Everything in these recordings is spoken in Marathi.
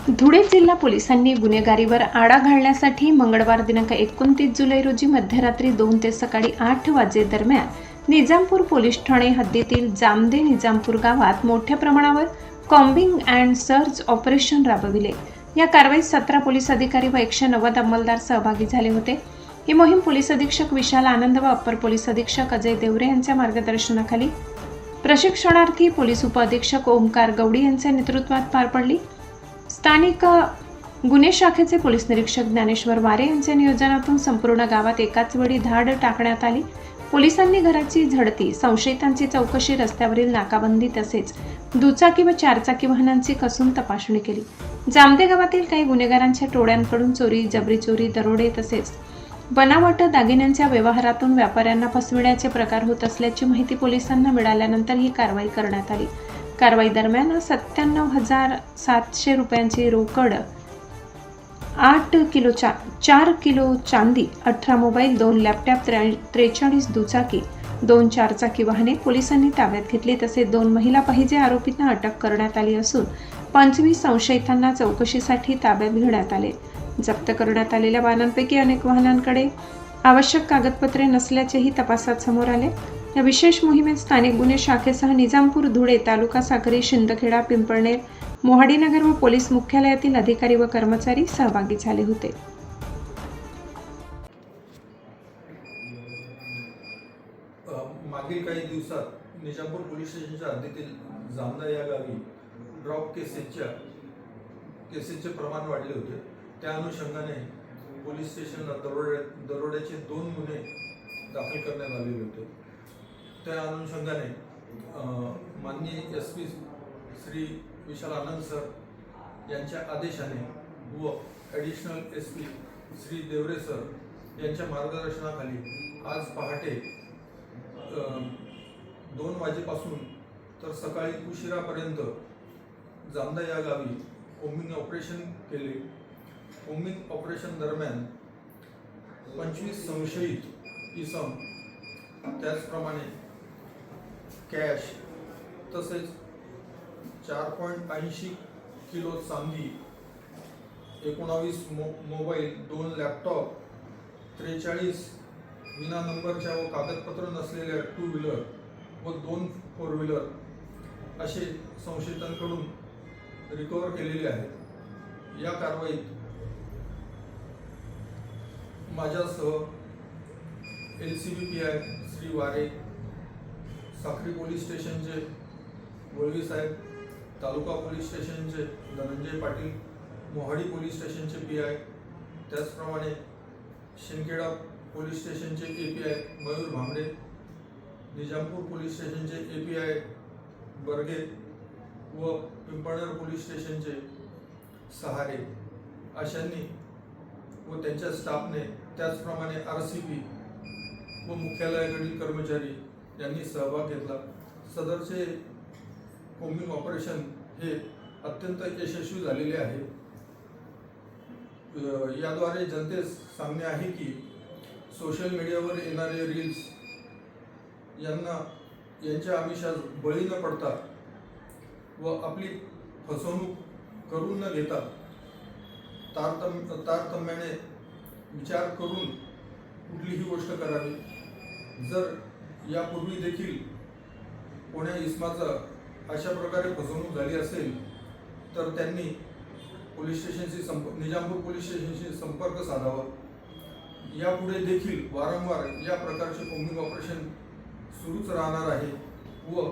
धुळे जिल्हा पोलिसांनी गुन्हेगारीवर आळा घालण्यासाठी मंगळवार दिनांक 29 जुलै रोजी मध्यरात्री 2 ते सकाळी 8 वाजेदरम्यान निजामपूर पोलीस ठाणे हद्दीतील जामदे निजामपूर गावात मोठ्या प्रमाणावर कॉम्बिंग अँड सर्च ऑपरेशन राबविले। या कारवाईत 17 पोलीस अधिकारी व 190 अंमलदार सहभागी झाले होते। ही मोहीम पोलीस अधीक्षक विशाल आनंद व अप्पर पोलीस अधीक्षक अजय देवरे यांच्या मार्गदर्शनाखाली प्रशिक्षणार्थी पोलीस उपअधीक्षक ओमकार गवडी यांच्या नेतृत्वात पार पडली। स्थानिक गुन्हे शाखेचे पोलीस निरीक्षक ज्ञानेश्वर वारे यांच्या नियोजनातून संपूर्ण गावात एकाच वेळी धाड टाकण्यात आली। पोलिसांनी घराची झडती, संशयितांची चौकशी, रस्त्यावरील नाकाबंदी तसेच दुचाकी व चारचाकी वाहनांची कसून तपासणी केली। जामदे गावातील काही गुन्हेगारांच्या टोळ्यांकडून चोरी, जबरी चोरी, दरोडे तसेच बनावट दागिन्यांच्या व्यवहारातून व्यापाऱ्यांना फसविण्याचे प्रकार होत असल्याची माहिती पोलिसांना मिळाल्यानंतर ही कारवाई करण्यात आली। कारवाई दरम्यान 97,700 रुपयांची रोकड, 4 किलो चांदी, 18 मोबाईल, 2 लॅपटॉप, 43 दुचाकी, 2 चारचाकी वाहने पोलिसांनी ताब्यात घेतली। तसेच 2 महिला पाहिजे आरोपींना अटक करण्यात आली असून 25 संशयितांना चौकशीसाठी ताब्यात घेण्यात आले। जप्त करण्यात आलेल्या वाहनांपैकी अनेक वाहनांकडे आवश्यक कागदपत्रे नसल्याचेही तपासात समोर आले। या विशेष मोहिमेत स्थानिक गुन्हे शाखेसह निजामपूर, धुळे, तालुका साक्री, शिंदखेडा, पिंपळनेर, मोहाडीनगर व पोलीस मुख्यालयातील अधिकारी व कर्मचारी सहभागी झाले होते। मागील काही दिवसात निजामपूर पोलीस स्टेशनच्या हद्दीतील जामदा या गावी ड्रॉप केसेसचे प्रमाण वाढले होते। त्या अनुषंगाने पोलीस स्टेशनला दरोड्याचे 2 गुन्हे दाखल करण्यात आलेले होते। त्या अनुषंगाने माननीय SP श्री विशाल आनंद सर यांच्या आदेशाने व additional SP Shri Devare sir यांच्या मार्गदर्शनाखाली आज पहाटे 2 वाजेपासून तर सकाळी उशिरापर्यंत जामदा या गावी कोम्बिंग ऑपरेशन केले। कोम्बिंग ऑपरेशन दरम्यान 25 संशयित इसम, त्याचप्रमाणे कॅश तसेच 4.80 किलो चांदी, 19 मोबाईल, 2 लॅपटॉप, 43 विना नंबरच्या व कागदपत्र नसलेल्या 2 व्हीलर व 2 4 व्हीलर असे संशयितांकडून रिकव्हर केलेले आहेत। या कारवाईत माझ्यासह LCB PI श्री वारे, साक्री पोलीस स्टेशनचे गोळवी साहेब, तालुका पोलीस स्टेशनचे धनंजय पाटील, मोहाडी पोलीस स्टेशनचे PI, त्याचप्रमाणे शिंदखेडा पोलीस स्टेशनचे API मयूर भांबरे, निजामपूर पोलीस स्टेशनचे API बर्गे व पिंपळनेर पोलीस स्टेशनचे सहारे अशांनी व त्यांच्या स्टाफने, त्याचप्रमाणे RCP व मुख्यालयाकडील कर्मचारी यांनी सहभाग घेतला। सदरचे कोम्बिंग ऑपरेशन हे अत्यंत यशस्वी झालेले आहे। याद्वारे जनतेस सांगणे आहे की सोशल मीडियावर येणारे रील्स यांच्या आमिषास बळी न पडता व आपली फसवणूक करून न घेता तारतम्याने विचार करून कुठलीही गोष्ट करावी। जर यापूर्वी देखील कोण्या इसमाचा अशा प्रकारे फसवणूक झाली असेल तर त्यांनी निजामपूर पोलीस स्टेशनशी संपर्क साधावा। यापुढे देखील वारंवार या प्रकारचे कोम्बिंग ऑपरेशन सुरूच राहणार आहे व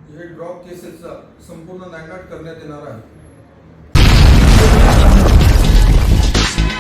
हे ड्रॉप केसेसचा संपूर्ण नायनाट करण्यात येणार आहे।